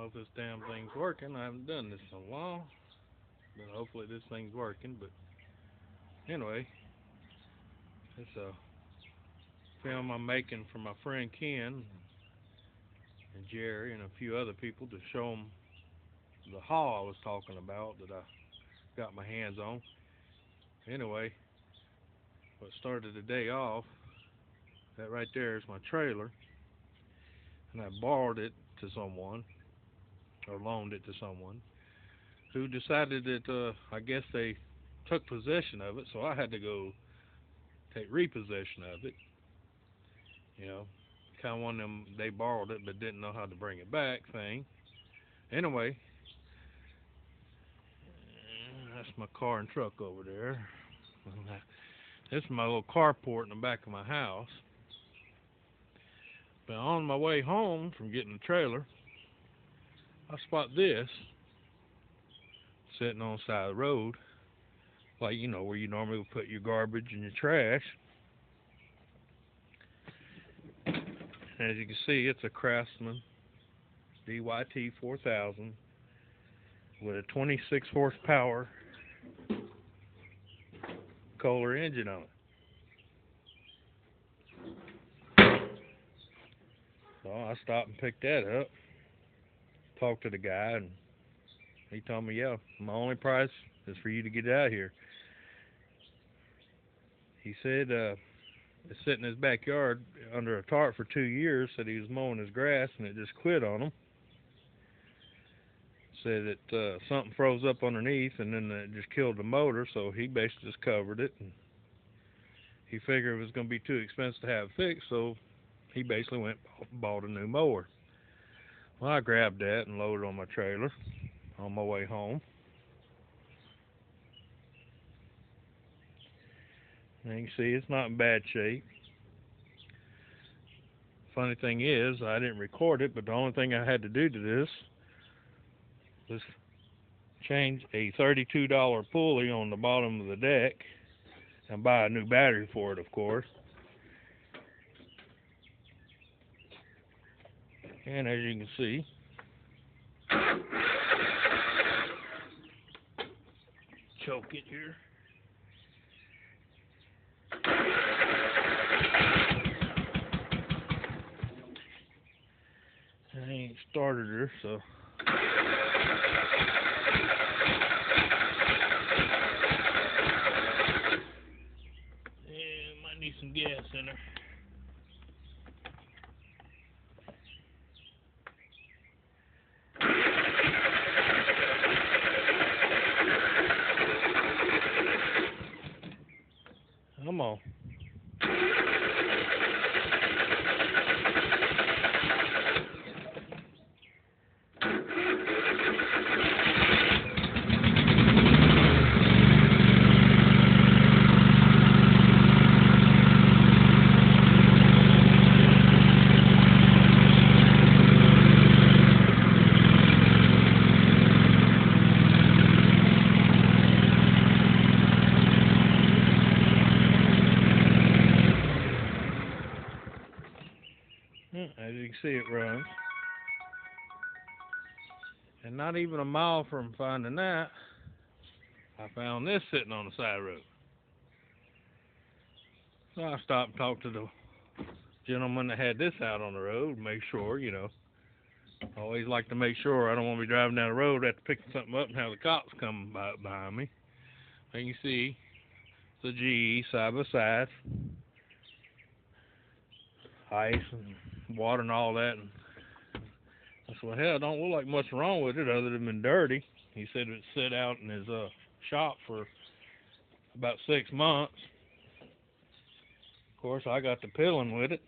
know if this damn thing's working. I haven't done this in a while, but hopefully this thing's working. But anyway, it's a film I'm making for my friend Ken and Jerry and a few other people to show them the haul I was talking about that I got my hands on. Anyway, what started the day off, that right there is my trailer, and I borrowed it to someone or loaned it to someone who decided that I guess they took possession of it, so I had to go take repossession of it. You know, kind of one of them they borrowed it but didn't know how to bring it back thing. Anyway, that's my car and truck over there. This is my little carport in the back of my house. But on my way home from getting the trailer, I spot this sitting on the side of the road, like where you normally would put your garbage and your trash. And as you can see, it's a Craftsman DYT 4000 with a 26 horsepower Kohler engine on it. So I stopped and picked that up, talked to the guy, and he told me, yeah, my only price is for you to get out of here. He said it's sitting in his backyard under a tarp for 2 years, said he was mowing his grass and it just quit on him. Said that something froze up underneath and then it just killed the motor, so he basically just covered it. And he figured it was going to be too expensive to have it fixed, so he basically went and bought a new mower. Well, I grabbed that and loaded it on my trailer on my way home. And you can see it's not in bad shape. Funny thing is, I didn't record it, but the only thing I had to do to this was change a $32 pulley on the bottom of the deck and buy a new battery for it, of course. And as you can see, choke it here. I ain't started her, so yeah, might need some gas in her. Come on. As you can see, it runs. And not even a mile from finding that, I found this sitting on the side of the road. So I stopped and talked to the gentleman that had this out on the road, make sure, I always like to make sure. I don't want to be driving down the road after picking something up and have the cops come behind me. And you see, it's a GE side by side, ice and water and all that. And I said, well, hell, don't look like much wrong with it other than being dirty. He said it sit out in his shop for about 6 months. Of course, I got to piddling with it.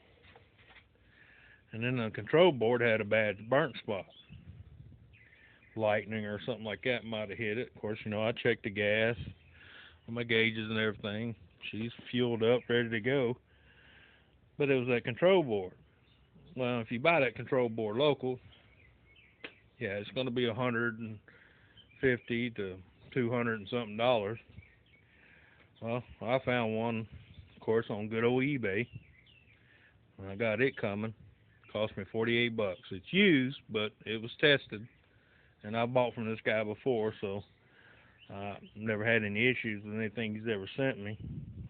And then the control board had a bad burnt spot. Lightning or something like that might have hit it. Of course, I checked the gas, my gauges and everything. She's fueled up, ready to go. But it was that control board. Well, if you buy that control board local, yeah, it's going to be $150 to $200 and something dollars. Well, I found one, of course, on good old eBay. And I got it coming. Cost me 48 bucks. It's used, but it was tested, and I bought from this guy before, so I've never had any issues with anything he's ever sent me.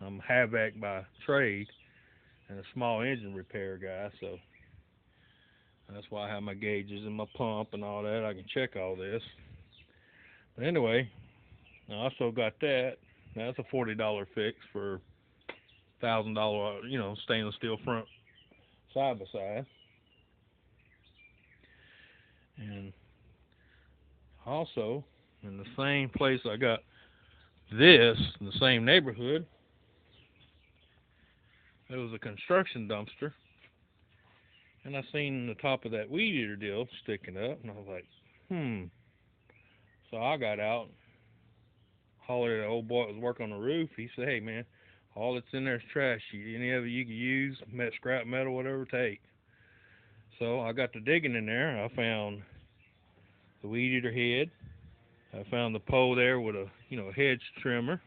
I'm Havoc by trade and a small engine repair guy, so that's why I have my gauges and my pump and all that. I can check all this. But anyway, I also got that. That's a $40 fix for $1,000, stainless steel front side by side. And also, in the same place I got this, in the same neighborhood, there was a construction dumpster. And I seen the top of that weed eater deal sticking up, and I was like, So I got out, hollered at the old boy that was working on the roof. He said, hey, man, all that's in there is trash. Any of it you can use, scrap metal, whatever, take. So I got to digging in there. I found the weed eater head. I found the pole there with a hedge trimmer,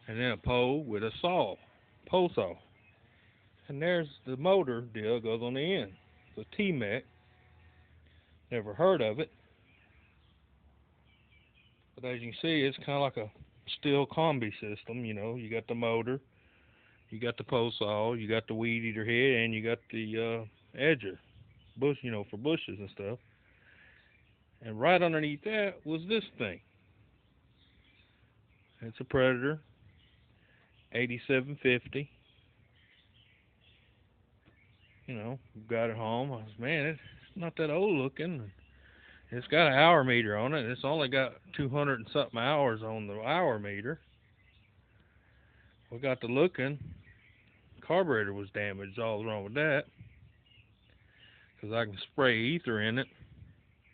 and then a pole with a pole saw. And there's the motor deal goes on the end. It's a T-Mech. Never heard of it. But as you can see, it's kind of like a steel combi system. You got the motor, you got the pole saw, you got the weed eater head, and you got the edger, for bushes and stuff. And right underneath that was this thing. It's a Predator 8750. Got it home. I was, man, it's not that old looking. It's got an hour meter on it. It's only got 200 and something hours on the hour meter. We got to looking. Carburetor was damaged. All wrong with that. Because I can spray ether in it,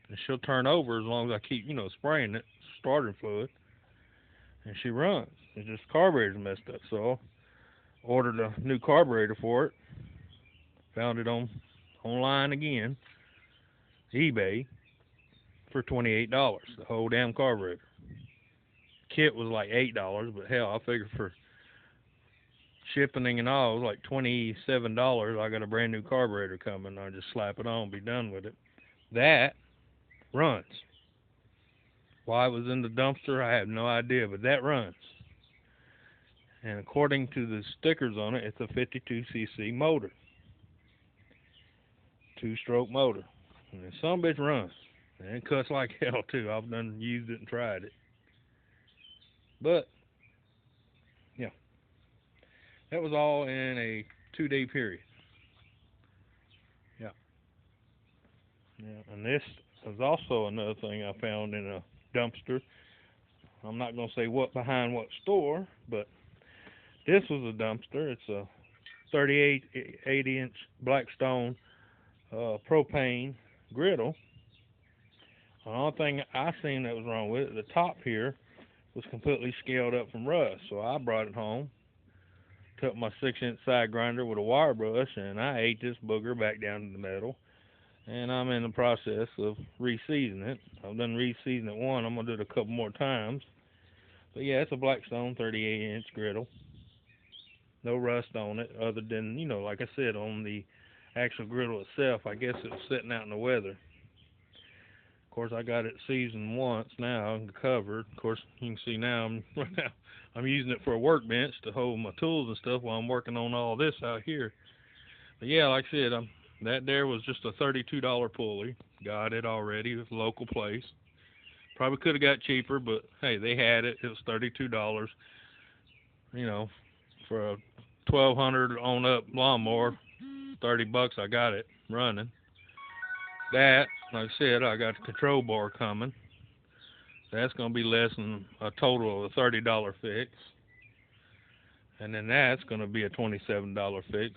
and she'll turn over as long as I keep, spraying it, starter fluid, and she runs. It's just the carburetor's messed up. So I ordered a new carburetor for it. Found it online again, eBay, for $28. The whole damn carburetor. Kit was like $8, but hell, I figured for shipping and all, it was like $27. I got a brand new carburetor coming. I just slap it on, be done with it. That runs. Why it was in the dumpster, I have no idea, but that runs. And according to the stickers on it, it's a 52cc motor. 2-stroke motor. And some bitch runs. And it cuts like hell too. I've done used it and tried it. But yeah. That was all in a 2-day period. Yeah. Yeah. And this was also another thing I found in a dumpster. I'm not gonna say behind what store, but this was a dumpster. It's a 80-inch Blackstone propane griddle. The only thing I seen that was wrong with it, the top here was completely scaled up from rust. So I brought it home, took my 6-inch side grinder with a wire brush, and I ate this booger back down to the metal. And I'm in the process of reseasoning it. I've done reseasoning it one. I'm going to do it a couple more times. But yeah, it's a Blackstone 38-inch griddle. No rust on it other than, like I said, on the actual griddle itself. I guess it was sitting out in the weather. Of course, I got it seasoned once now and covered. Of course, you can see now I'm using it for a workbench to hold my tools and stuff while I'm working on all this out here. But yeah, like I said, that there was just a $32 pulley. Got it already. It was a local place. Probably could have got cheaper, but hey, they had it. It was $32. For a 1200 on up lawnmower, $30 I got it running. That, like I said, I got the control bar coming. That's going to be less than a total of a $30 fix. And then that's going to be a $27 fix,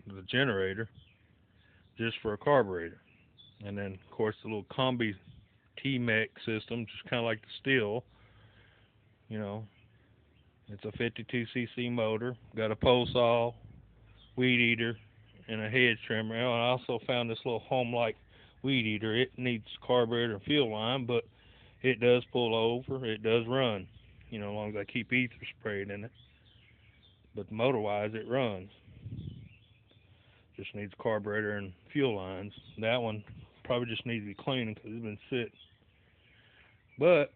the generator, just for a carburetor. And then, of course, the little combi T-Mech system, just kind of like the steel. It's a 52cc motor, got a pole saw, weed eater, and a hedge trimmer. And I also found this little home-like weed eater. It needs carburetor and fuel line, but it does pull over. It does run, as long as I keep ether sprayed in it. But motor-wise, it runs. Just needs carburetor and fuel lines. That one probably just needs to be cleaning because it's been sitting. But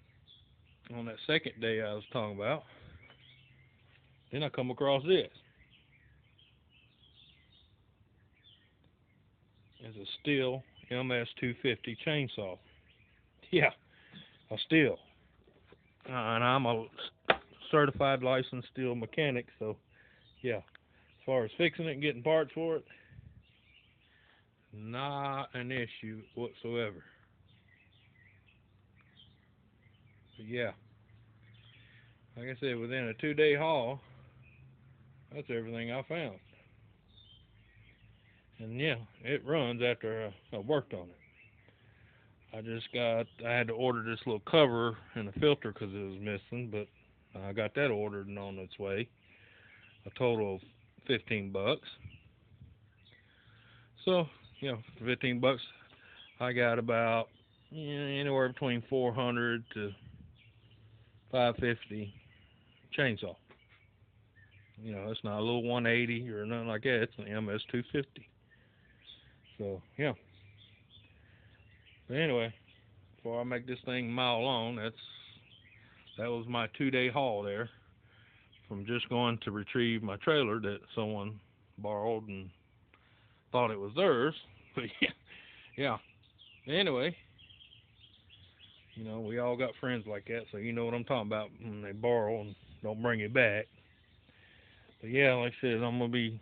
on that second day I was talking about, then I come across this. It's a Stihl MS250 chainsaw. Yeah, a Stihl. And I'm a certified licensed Stihl mechanic, so yeah. As far as fixing it and getting parts for it, not an issue whatsoever. But yeah, like I said, within a 2-day haul, that's everything I found. And yeah, it runs after I worked on it. I had to order this little cover and a filter because it was missing, but I got that ordered and on its way. A total of $15. So, for $15, I got about anywhere between 400 to 550 chainsaw. It's not a little 180 or nothing like that. It's an MS250. So, yeah. But anyway, before I make this thing mile long, that was my 2-day haul there, from just going to retrieve my trailer that someone borrowed and thought it was theirs. But yeah. Anyway, we all got friends like that, so you know what I'm talking about when they borrow and don't bring it back. But yeah, like I said, I'm gonna be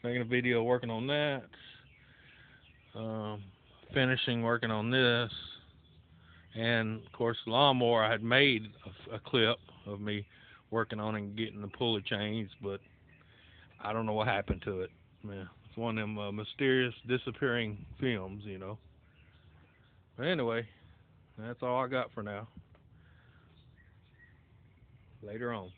making a video working on that, finishing working on this, and of course the lawnmower. I had made a clip of me working on it and getting the pulley changed, but I don't know what happened to it. Man, it's one of them mysterious disappearing films. But anyway, that's all I got for now. Later on.